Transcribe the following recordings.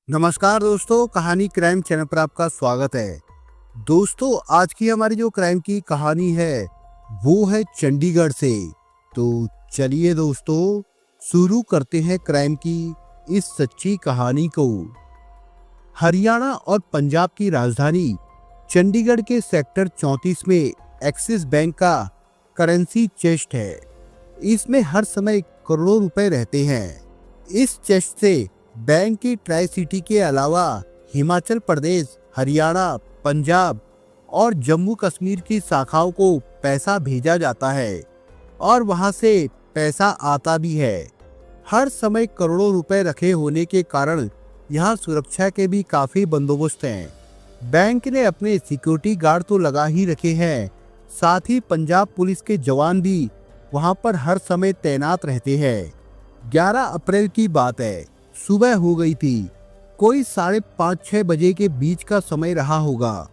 नमस्कार दोस्तों, कहानी क्राइम चैनल पर आपका स्वागत है। दोस्तों, आज की हमारी जो क्राइम की कहानी है वो है चंडीगढ़ से। तो चलिए दोस्तों, शुरू करते हैं क्राइम की इस सच्ची कहानी को। हरियाणा और पंजाब की राजधानी चंडीगढ़ के सेक्टर 34 में एक्सिस बैंक का करेंसी चेस्ट है। इसमें हर समय करोड़ों रुपए रहते हैं। इस चेस्ट से बैंक की ट्राई सिटी के अलावा हिमाचल प्रदेश, हरियाणा, पंजाब और जम्मू कश्मीर की शाखाओं को पैसा भेजा जाता है और वहां से पैसा आता भी है। हर समय करोड़ों रुपए रखे होने के कारण यहाँ सुरक्षा के भी काफी बंदोबस्त हैं। बैंक ने अपने सिक्योरिटी गार्ड तो लगा ही रखे हैं, साथ ही पंजाब पुलिस के जवान भी वहां पर हर समय तैनात रहते हैं। 11 अप्रैल की बात है, सुबह हो गई थी। कोई 5:30-6 बजे के बीच का समय रहा होगा।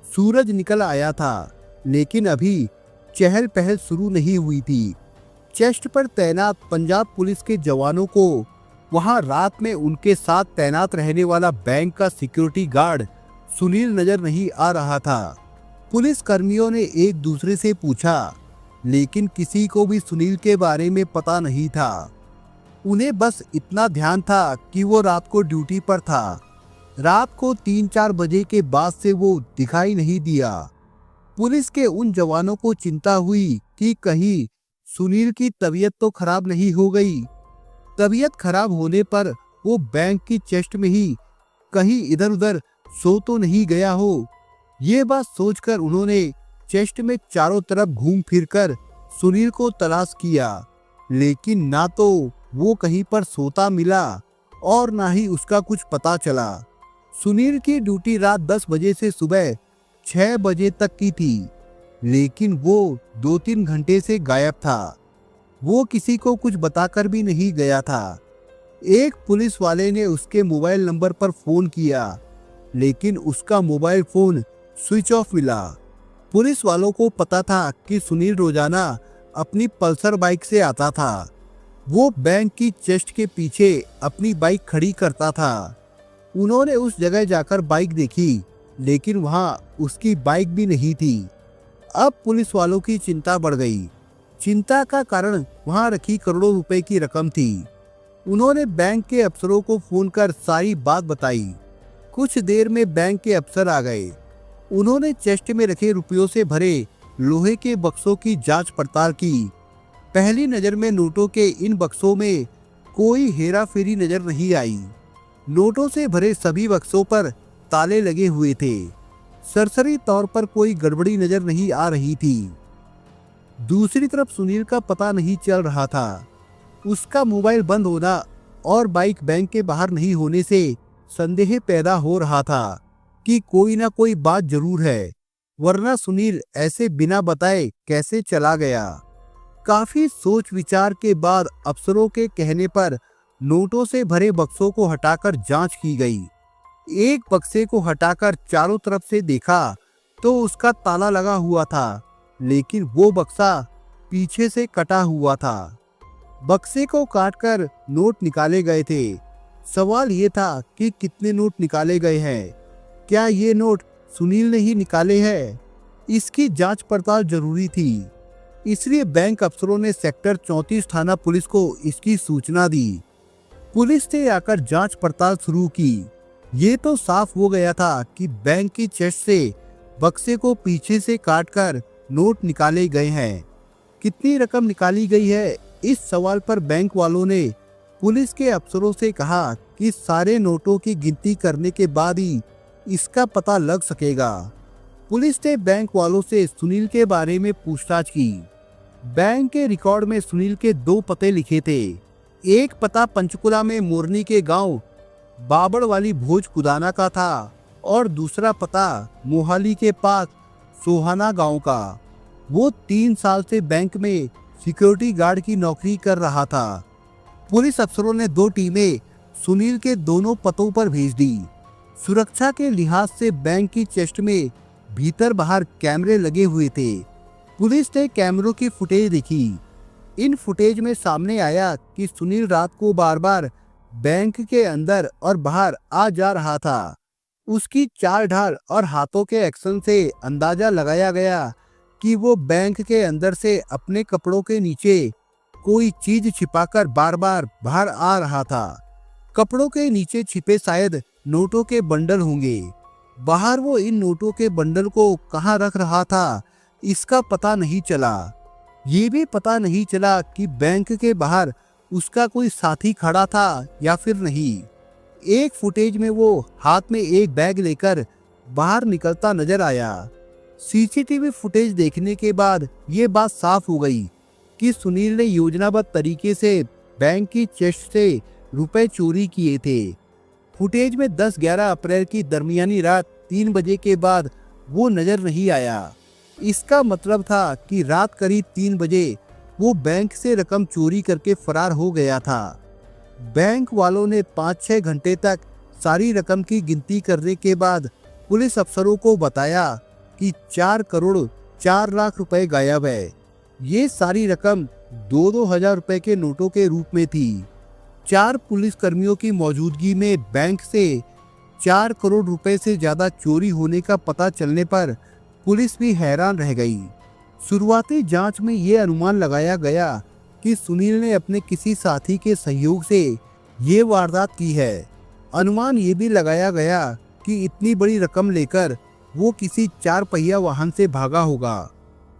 सूरज निकल आया था, लेकिन अभी चहल पहल शुरू नहीं हुई थी। चेस्ट पर तैनात पंजाब पुलिस के जवानों को वहां रात में उनके साथ तैनात रहने वाला बैंक का सिक्योरिटी गार्ड सुनील नजर नहीं आ रहा था। पुलिस कर्मियों ने एक दूसरे से पूछा, लेकिन किसी को भी सुनील के बारे में पता नहीं था। उन्हें बस इतना ध्यान था कि वो रात को ड्यूटी पर था। रात को 3-4 बजे के बाद से वो दिखाई नहीं दिया। पुलिस के उन जवानों को चिंता हुई कि कहीं सुनील की तबीयत तो खराब नहीं हो गई। तबीयत खराब होने पर वो बैंक की चेस्ट में ही कहीं इधर उधर सो तो नहीं गया हो। ये बात सोचकर उन्होंने चेस्ट में चारों तरफ घूम फिरकर सुनील को तलाश किया, लेकिन ना तो वो कहीं पर सोता मिला और ना ही उसका कुछ पता चला। सुनील की ड्यूटी रात 10 बजे से सुबह 6 बजे तक की थी, लेकिन वो 2-3 घंटे से गायब था। वो किसी को कुछ बताकर भी नहीं गया था। एक पुलिस वाले ने उसके मोबाइल नंबर पर फोन किया, लेकिन उसका मोबाइल फोन स्विच ऑफ मिला। पुलिस वालों को पता था कि सुनील रोजाना अपनी पल्सर बाइक से आता था। वो बैंक की चेस्ट के पीछे अपनी बाइक खड़ी करता था। उन्होंने उस जगह जाकर बाइक देखी, लेकिन वहां उसकी बाइक भी नहीं थी। अब पुलिस वालों की चिंता बढ़ गई। चिंता का कारण वहां रखी करोड़ों रुपए की रकम थी। उन्होंने बैंक के अफसरों को फोन कर सारी बात बताई। कुछ देर में बैंक के अफसर आ गए। उन्होंने चेस्ट में रखे रुपयों से भरे लोहे के बक्सों की जांच पड़ताल की। पहली नजर में नोटों के इन बक्सों में कोई हेरा फेरी नजर नहीं आई। नोटों से भरे सभी बक्सों पर ताले लगे हुए थे। सरसरी तौर पर कोई गड़बड़ी नजर नहीं आ रही थी। दूसरी तरफ सुनील का पता नहीं चल रहा था। उसका मोबाइल बंद होना और बाइक बैंक के बाहर नहीं होने से संदेह पैदा हो रहा था कि कोई ना कोई बात जरूर है, वरना सुनील ऐसे बिना बताए कैसे चला गया। काफी सोच विचार के बाद अफसरों के कहने पर नोटों से भरे बक्सों को हटाकर जांच की गई। एक बक्से को हटाकर चारों तरफ से देखा तो उसका ताला लगा हुआ था, लेकिन वो बक्सा पीछे से कटा हुआ था। बक्से को काटकर नोट निकाले गए थे। सवाल ये था कि कितने नोट निकाले गए हैं। क्या ये नोट सुनील ने ही निकाले हैं? इसकी जांच पड़ताल जरूरी थी। इसलिए बैंक अफसरों ने सेक्टर 34 थाना पुलिस को इसकी सूचना दी। पुलिस ने आकर जांच पड़ताल शुरू की। ये तो साफ हो गया था कि बैंक की चेस्ट से बक्से को पीछे से काटकर नोट निकाले गए हैं। कितनी रकम निकाली गई है, इस सवाल पर बैंक वालों ने पुलिस के अफसरों से कहा कि सारे नोटों की गिनती करने के बाद ही इसका पता लग सकेगा। पुलिस ने बैंक वालों से सुनील के बारे में पूछताछ की। बैंक के रिकॉर्ड में सुनील के 2 पते लिखे थे। एक पता पंचकुला में मोरनी के गांव बाबड़ वाली भोज कुदाना का था और दूसरा पता मोहाली के पास सोहाना गांव का। वो 3 साल से बैंक में सिक्योरिटी गार्ड की नौकरी कर रहा था। पुलिस अफसरों ने 2 टीमें सुनील के दोनों पतों पर भेज दी। सुरक्षा के लिहाज से बैंक की चेस्ट में भीतर बाहर कैमरे लगे हुए थे। पुलिस ने कैमरों की फुटेज देखी। इन फुटेज में सामने आया कि सुनील रात को बार बार बैंक के अंदर और बाहर आ जा रहा था। उसकी चाल ढाल और हाथों के एक्शन से अंदाजा लगाया गया कि वो बैंक के अंदर से अपने कपड़ों के नीचे कोई चीज छिपाकर बार बार बाहर आ रहा था। कपड़ों के नीचे छिपे शायद नोटों के बंडल होंगे। बाहर वो इन नोटों के बंडल को कहाँ रख रहा था, इसका पता नहीं चला। ये भी पता नहीं चला कि बैंक के बाहर उसका कोई साथी खड़ा था या फिर नहीं। एक फुटेज में वो हाथ में एक बैग लेकर बाहर निकलता नजर आया। सीसीटीवी फुटेज देखने के बाद ये बात साफ हो गई कि सुनील ने योजनाबद्ध तरीके से बैंक की चेस्ट से रुपए चोरी किए थे। फुटेज में 10-11 अप्रैल की दरमियानी रात 3 बजे के बाद वो नजर नहीं आया। इसका मतलब था कि रात करीब 3 बजे वो बैंक से रकम चोरी करके फरार हो गया था। बैंक वालों ने 5-6 घंटे तक सारी रकम की गिनती करने के बाद पुलिस अफसरों को बताया कि 4 करोड़ 4 लाख रुपए गायब है। ये सारी रकम 2-2 हजार रुपए के नोटों के रूप में थी। 4 पुलिस कर्मियों की मौजूदगी में बैंक से 4 करोड़ रुपए से ज्यादा चोरी होने का पता चलने पर पुलिस भी हैरान रह गई। शुरुआती जांच में ये अनुमान लगाया गया कि सुनील ने अपने किसी साथी के सहयोग से ये वारदात की है। अनुमान ये भी लगाया गया कि इतनी बड़ी रकम लेकर वो किसी 4 पहिया वाहन से भागा होगा।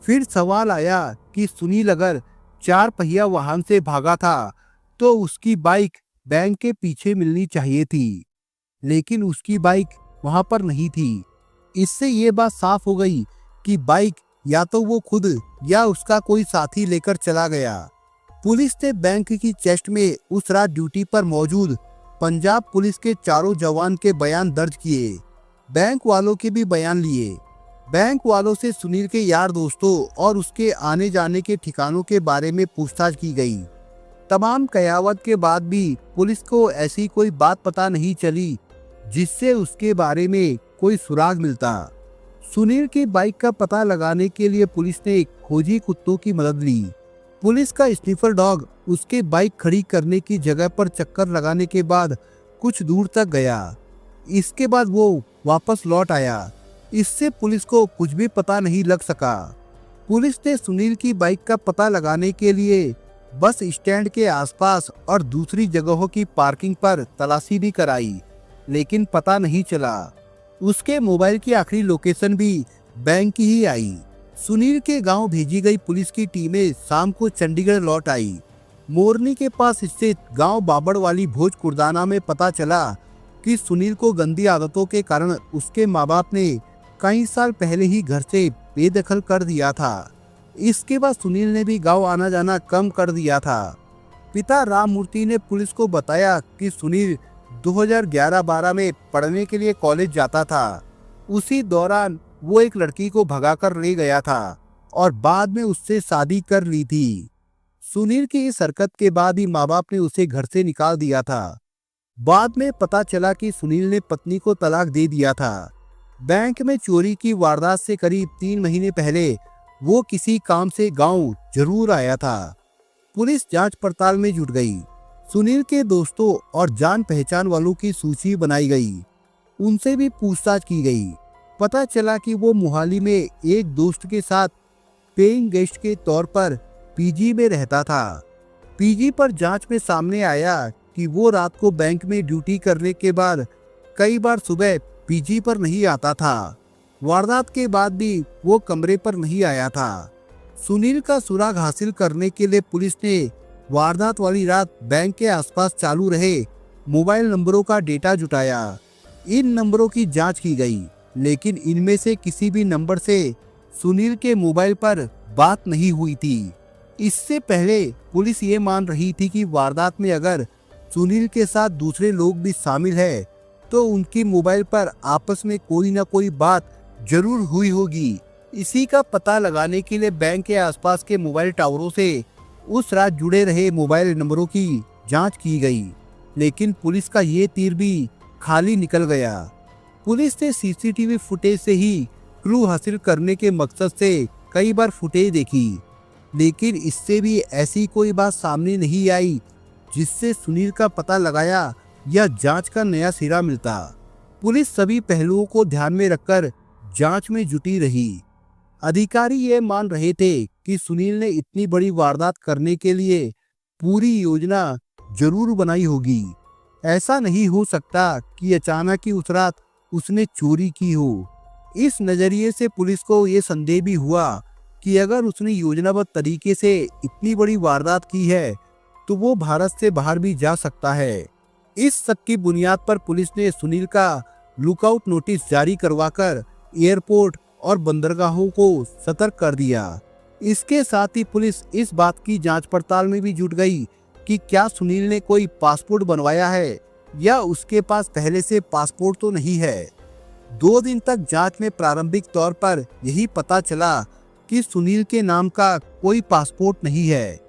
फिर सवाल आया कि सुनील अगर 4 पहिया वाहन से भागा था तो उसकी बाइक बैंक के पीछे मिलनी चाहिए थी, लेकिन उसकी बाइक वहां पर नहीं थी। इससे ये बात साफ हो गई कि बाइक या तो वो खुद या उसका कोई साथी लेकर चला गया। पुलिस ने बैंक की चेस्ट में उस रात ड्यूटी पर मौजूद पंजाब पुलिस के 4 जवान के बयान दर्ज किए। बैंक वालों के भी बयान लिए। बैंक वालों से सुनील के यार दोस्तों और उसके आने जाने के ठिकानों के बारे में पूछताछ की गई। तमाम कयावत के बाद भी पुलिस को ऐसी कोई बात पता नहीं चली जिससे उसके बारे में कोई सुराग मिलता। सुनील की बाइक का पता लगाने के लिए पुलिस ने खोजी कुत्तों की मदद ली। पुलिस का स्निफर डॉग उसके बाइक खड़ी करने की जगह पर चक्कर लगाने के बाद कुछ दूर तक गया। इसके बाद वो वापस लौट आया। इससे पुलिस को कुछ भी पता नहीं लग सका। पुलिस ने सुनील की बाइक का पता लगाने के लिए बस स्टैंड के आसपास और दूसरी जगहों की पार्किंग पर तलाशी भी कराई, लेकिन पता नहीं चला। उसके मोबाइल की आखिरी लोकेशन भी बैंक की ही आई। सुनील के गांव भेजी गई पुलिस की टीमें शाम को चंडीगढ़ लौट आई। मोरनी के पास स्थित गांव बाबड़वाली भोज कुर्दाना में पता चला कि सुनील को गंदी आदतों के कारण उसके माँ बाप ने कई साल पहले ही घर से बेदखल कर दिया था। इसके बाद सुनील ने भी गांव आना जाना कम कर दिया था। पिता राममूर्ति ने पुलिस को बताया कि सुनील 2011-12 में पढ़ने के लिए कॉलेज जाता था। उसी दौरान वो एक लड़की को भगाकर ले गया था और बाद में उससे शादी कर ली थी। सुनील की इस हरकत के बाद ही माँ बाप ने उसे घर से निकाल दिया था। बाद में पता चला कि सुनील ने पत्नी को तलाक दे दिया था। बैंक में चोरी की वारदात से करीब 3 महीने पहले वो किसी काम से गांव जरूर आया था। पुलिस जांच पड़ताल में जुट गई। सुनील के दोस्तों और जान पहचान वालों की सूची बनाई गई। उनसे भी पूछताछ की गई। पता चला कि वो मोहाली में एक दोस्त के साथ पेइंग गेस्ट के तौर पर पीजी में रहता था। पीजी पर जांच में सामने आया कि वो रात को बैंक में ड्यूटी करने के बाद कई बार सुबह पीजी पर नहीं आता था। वारदात के बाद भी वो कमरे पर नहीं आया था। सुनील का सुराग हासिल करने के लिए पुलिस ने वारदात वाली रात बैंक के आसपास चालू रहे मोबाइल नंबरों का डेटा जुटाया। इन नंबरों की जांच की गई, लेकिन इनमें से किसी भी नंबर से सुनील के मोबाइल पर बात नहीं हुई थी। इससे पहले पुलिस ये मान रही थी कि वारदात में अगर सुनील के साथ दूसरे लोग भी शामिल है तो उनकी मोबाइल पर आपस में कोई ना कोई बात जरूर हुई होगी। इसी का पता लगाने के लिए बैंक के आसपास के मोबाइल टावरों से उस रात जुड़े रहे मोबाइल नंबरों की जांच की गई, लेकिन पुलिस का ये तीर भी खाली निकल गया। पुलिस ने सीसीटीवी फुटेज से ही क्लू हासिल करने के मकसद से कई बार फुटेज देखी, लेकिन इससे भी ऐसी कोई बात सामने नहीं आई जिससे सुनील का पता लगाया या जांच का नया सिरा मिलता। पुलिस सभी पहलुओं को ध्यान में रखकर जांच में जुटी रही। अधिकारी ये मान रहे थे कि सुनील ने इतनी बड़ी वारदात करने के लिए पूरी योजना जरूर बनाई होगी। ऐसा नहीं हो सकता कि अचानक ही उस रात उसने चोरी की हो। इस नजरिए से पुलिस को यह संदेह भी हुआ कि अगर उसने योजनाबद्ध तरीके से इतनी बड़ी वारदात की है तो वो भारत से बाहर भी जा सकता है। इस शक की बुनियाद पर पुलिस ने सुनील का लुकआउट नोटिस जारी करवाकर एयरपोर्ट और बंदरगाहों को सतर्क कर दिया। इसके साथ ही पुलिस इस बात की जांच पड़ताल में भी जुट गई कि क्या सुनील ने कोई पासपोर्ट बनवाया है या उसके पास पहले से पासपोर्ट तो नहीं है। 2 दिन तक जांच में प्रारंभिक तौर पर यही पता चला कि सुनील के नाम का कोई पासपोर्ट नहीं है।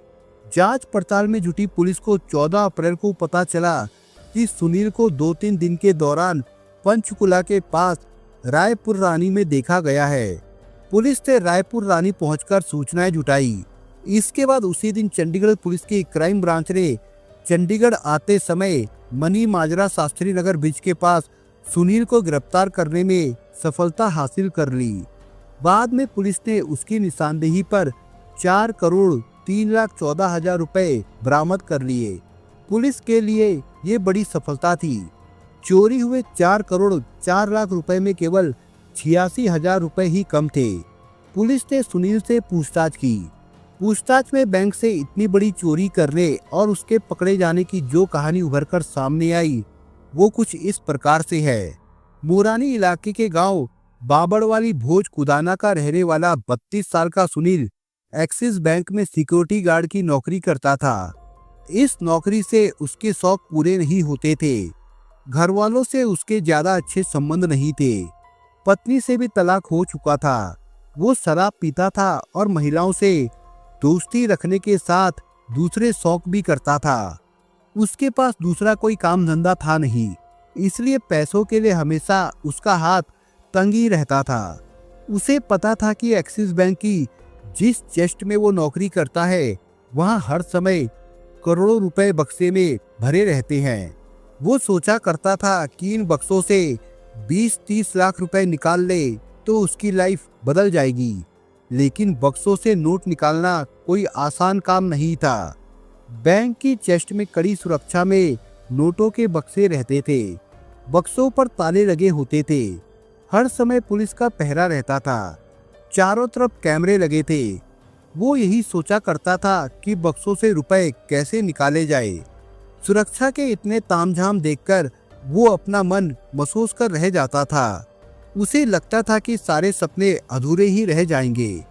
जांच पड़ताल में जुटी पुलिस को 14 अप्रैल को पता चला कि सुनील को 2-3 दिन के दौरान पंचकुला के पास रायपुर रानी में देखा गया है। पुलिस ने रायपुर रानी पहुंचकर सूचनाएं जुटाई। इसके बाद उसी दिन चंडीगढ़ पुलिस की क्राइम ब्रांच ने चंडीगढ़ आते समय मनी माजरा शास्त्री नगर ब्रिज के पास सुनील को गिरफ्तार करने में सफलता हासिल कर ली। बाद में पुलिस ने उसकी निशानदेही पर 4,03,14,000 रुपए बरामद कर लिए। पुलिस के लिए ये बड़ी सफलता थी। चोरी हुए 4,04,00,000 रुपए में केवल 86,000 रुपए ही कम थे। पुलिस ने सुनील से पूछताछ की। पूछताछ में बैंक से इतनी बड़ी चोरी करने और उसके पकड़े जाने की जो कहानी उभरकर सामने आई वो कुछ इस प्रकार से है। मोरानी इलाके के गांव बाबड़वाली भोज कुदाना का रहने वाला 32 साल का सुनील एक्सिस बैंक में सिक्योरिटी गार्ड की नौकरी करता था। इस नौकरी से उसके शौक पूरे नहीं होते थे। घर वालों से उसके ज्यादा अच्छे संबंध नहीं थे। पत्नी से भी तलाक हो चुका था। वो शराब पीता था और महिलाओं से दोस्ती रखने के साथ दूसरे शौक भी करता था। उसके पास दूसरा कोई काम धंधा था नहीं, इसलिए पैसों के लिए हमेशा उसका हाथ तंग ही रहता था। उसे पता था कि एक्सिस बैंक की जिस चेस्ट में वो नौकरी करता है वहां हर समय करोड़ों रुपए बक्से में भरे रहते हैं। वो सोचा करता था कि इन बक्सों से 20-30 लाख रुपए निकाल ले तो उसकी लाइफ बदल जाएगी। लेकिन बक्सों से नोट निकालना कोई आसान काम नहीं था। बैंक की चेस्ट में कड़ी सुरक्षा में नोटों के बक्से रहते थे। बक्सों पर ताले लगे होते थे। हर समय पुलिस का पहरा रहता था। चारों तरफ कैमरे लगे थे। वो यही सोचा करता था कि बक्सों से रुपए कैसे निकाले जाए। सुरक्षा के इतने तामझाम देखकर वो अपना मन महसूस कर रह जाता था। उसे लगता था कि सारे सपने अधूरे ही रह जाएंगे।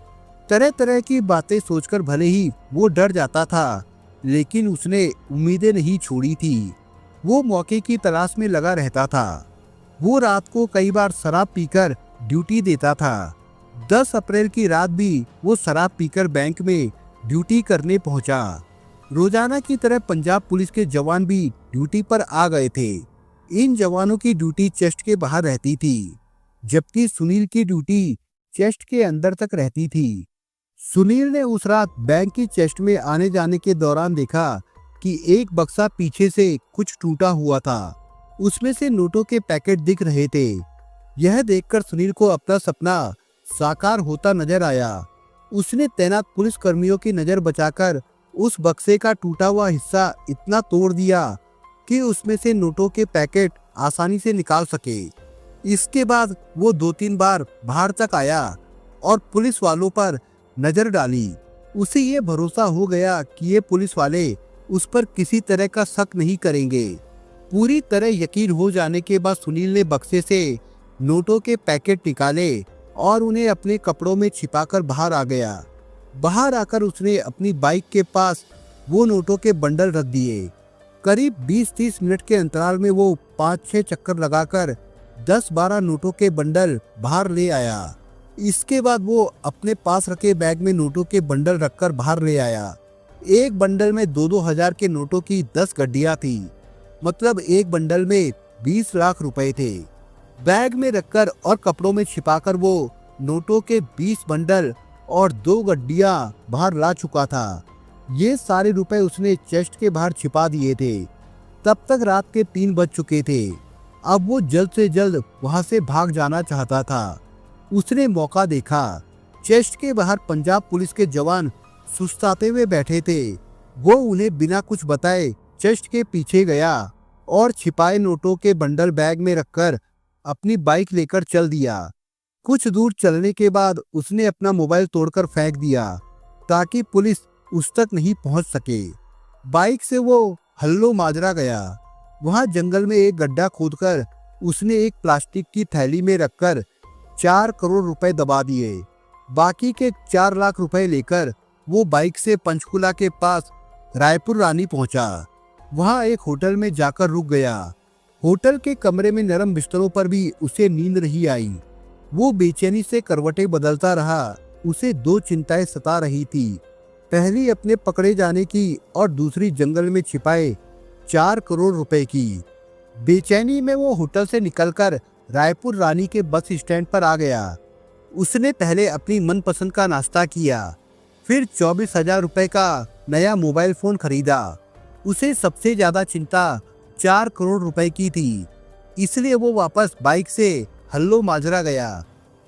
तरह तरह की बातें सोचकर भले ही वो डर जाता था, लेकिन उसने उम्मीदें नहीं छोड़ी थी। वो मौके की तलाश में लगा रहता था। वो रात को कई बार शराब पीकर ड्यूटी देता था। 10 अप्रैल की रात भी वो शराब पीकर बैंक में ड्यूटी करने पहुंचा। रोजाना की तरह पंजाब पुलिस के जवान भी ड्यूटी पर आ गए थे। इन जवानों की ड्यूटी चेस्ट के बाहर रहती थी, जबकि सुनील की ड्यूटी चेस्ट के अंदर तक रहती थी। सुनील ने उस रात बैंक की चेस्ट में आने जाने के दौरान देखा कि एक बक्सा पीछे से कुछ टूटा हुआ था। उसमें से नोटों के पैकेट दिख रहे थे। यह देखकर सुनील को अपना सपना साकार होता नजर आया। उसने तैनात पुलिस कर्मियों की नजर बचाकर उस बक्से का टूटा हुआ हिस्सा इतना तोड़ दिया कि उसमें से नोटों के पैकेट आसानी से निकाल सके। इसके बाद वो 2-3 बार बाहर तक आया और पुलिस वालों पर नजर डाली। उसे ये भरोसा हो गया कि ये पुलिस वाले उस पर किसी तरह का शक नहीं करेंगे। पूरी तरह यकीन हो जाने के बाद सुनील ने बक्से से नोटों के पैकेट निकाले और उन्हें अपने कपड़ों में छिपाकर बाहर आ गया। बाहर आकर उसने अपनी बाइक के पास वो नोटों के बंडल रख दिए। करीब 20-30 मिनट के अंतराल में वो 5-6 चक्कर लगाकर 10-12 नोटों के बंडल बाहर ले आया। इसके बाद वो अपने पास रखे बैग में नोटों के बंडल रखकर बाहर ले आया। एक बंडल में 2-2 हजार के नोटों की 10 गड्डियां थी, मतलब एक बंडल में 20 लाख रुपए थे। बैग में रखकर और कपड़ों में छिपाकर वो नोटों के 20 बंडल और 2 गड्डियां बाहर ला चुका था। ये सारे रुपए उसने चेस्ट के बाहर छिपा दिए थे। तब तक रात के 3 बज चुके थे। अब वो जल्द से जल्द वहां से भाग जाना चाहता था। उसने मौका देखा। चेस्ट के बाहर पंजाब पुलिस के जवान सुस्ताते हुए बैठे थे। वो उन्हें बिना कुछ बताए चेस्ट के पीछे गया और छिपाए नोटों के बंडल बैग में रखकर अपनी बाइक लेकर चल दिया। कुछ दूर चलने के बाद उसने अपना मोबाइल तोड़कर फेंक दिया ताकि पुलिस उस तक नहीं पहुंच सके। बाइक से वो हल्लो माजरा गया। वहां जंगल में एक गड्ढा खोदकर उसने एक प्लास्टिक की थैली में रखकर 4 करोड़ रुपए दबा दिए। बाकी के 4 लाख रुपए लेकर वो बाइक से पंचकुला के पास रायपुर रानी पहुंचा। वहां एक होटल में जाकर रुक गया। होटल के कमरे में नरम बिस्तरों पर भी उसे नींद नहीं आई। वो बेचैनी से करवटें बदलता रहा। उसे 2 चिंताएं सता रही थी। पहली अपने पकड़े जाने की और दूसरी जंगल में छिपाए 4 करोड़ रुपए की। बेचैनी में वो होटल से निकलकर रायपुर रानी के बस स्टैंड पर आ गया। उसने पहले अपनी मनपसंद का नाश्ता किया, फिर 24,000 रुपए का नया मोबाइल फोन खरीदा। उसे सबसे ज्यादा चिंता 4 करोड़ रुपए की थी, इसलिए वो वापस बाइक से हल्लो माजरा गया।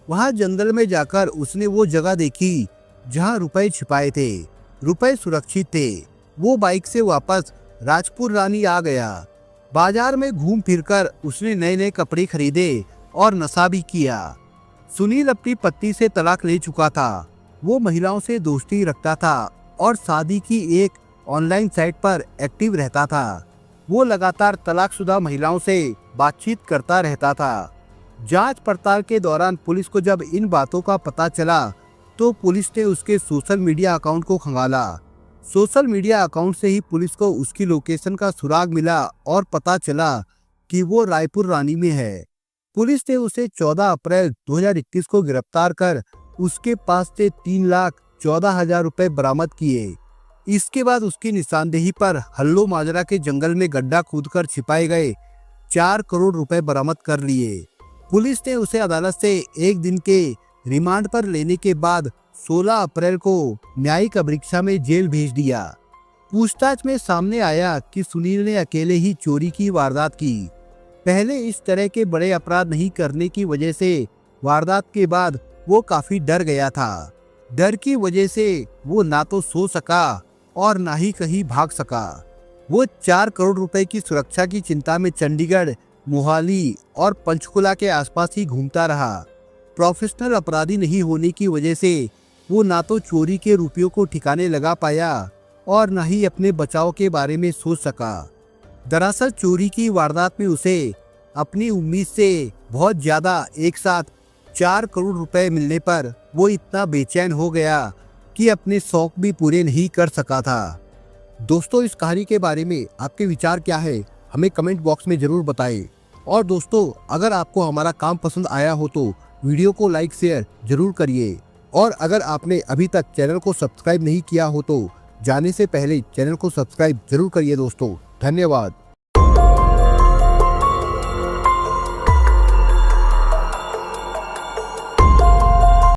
वहां जंगल में जाकर उसने वो जगह देखी जहां रुपए छिपाए थे। रुपए सुरक्षित थे। वो बाइक से वापस राजपुर रानी आ गया। बाजार में घूम फिरकर उसने नए नए कपड़े खरीदे और नशा भी किया। सुनील अपनी पत्नी से तलाक ले चुका था। वो महिलाओं से दोस्ती रखता था और शादी की एक ऑनलाइन साइट पर एक्टिव रहता था। वो लगातार तलाकशुदा महिलाओं से बातचीत करता रहता था। जांच पड़ताल के दौरान पुलिस को जब इन बातों का पता चला तो पुलिस ने उसके सोशल मीडिया अकाउंट को खंगाला। सोशल मीडिया अकाउंट से ही पुलिस को उसकी लोकेशन का सुराग मिला और पता चला कि वो रायपुर रानी में है। पुलिस ने उसे 14 अप्रैल 2021 को गिरफ्तार कर उसके पास से 3,14,000 रुपए बरामद किए। इसके बाद उसकी निशानदेही पर हल्लो माजरा के जंगल में गड्ढा खोदकर छिपाए गए 4 करोड़ रुपए बरामद कर लिए। पुलिस ने उसे अदालत से 1 दिन के रिमांड पर लेने के बाद 16 अप्रैल को न्यायिक परीक्षा में जेल भेज दिया। पूछताछ में सामने आया कि सुनील ने अकेले ही चोरी की वारदात की। पहले इस तरह के बड़े अपराध नहीं करने की वजह से वारदात के बाद वो काफी डर गया था। डर की वजह से वो ना तो सो सका और ना ही कहीं भाग सका। वो 4 करोड़ रुपए की सुरक्षा की चिंता में चंडीगढ़, मोहाली और पंचकुला के आसपास ही घूमता रहा। प्रोफेशनल अपराधी नहीं होने की वजह से वो ना तो चोरी के रुपयों को ठिकाने लगा पाया और ना ही अपने बचाव के बारे में सोच सका। दरअसल चोरी की वारदात में उसे अपनी उम्मीद से बहुत ज्यादा एक साथ 4 करोड़ रुपए मिलने पर वो इतना बेचैन हो गया कि अपने शौक भी पूरे नहीं कर सका था। दोस्तों, इस कहानी के बारे में आपके विचार क्या है, हमें कमेंट बॉक्स में जरूर बताएं। और दोस्तों, अगर आपको हमारा काम पसंद आया हो तो वीडियो को लाइक शेयर जरूर करिए। और अगर आपने अभी तक चैनल को सब्सक्राइब नहीं किया हो तो जाने से पहले चैनल को सब्सक्राइब जरूर करिए। दोस्तों, धन्यवाद।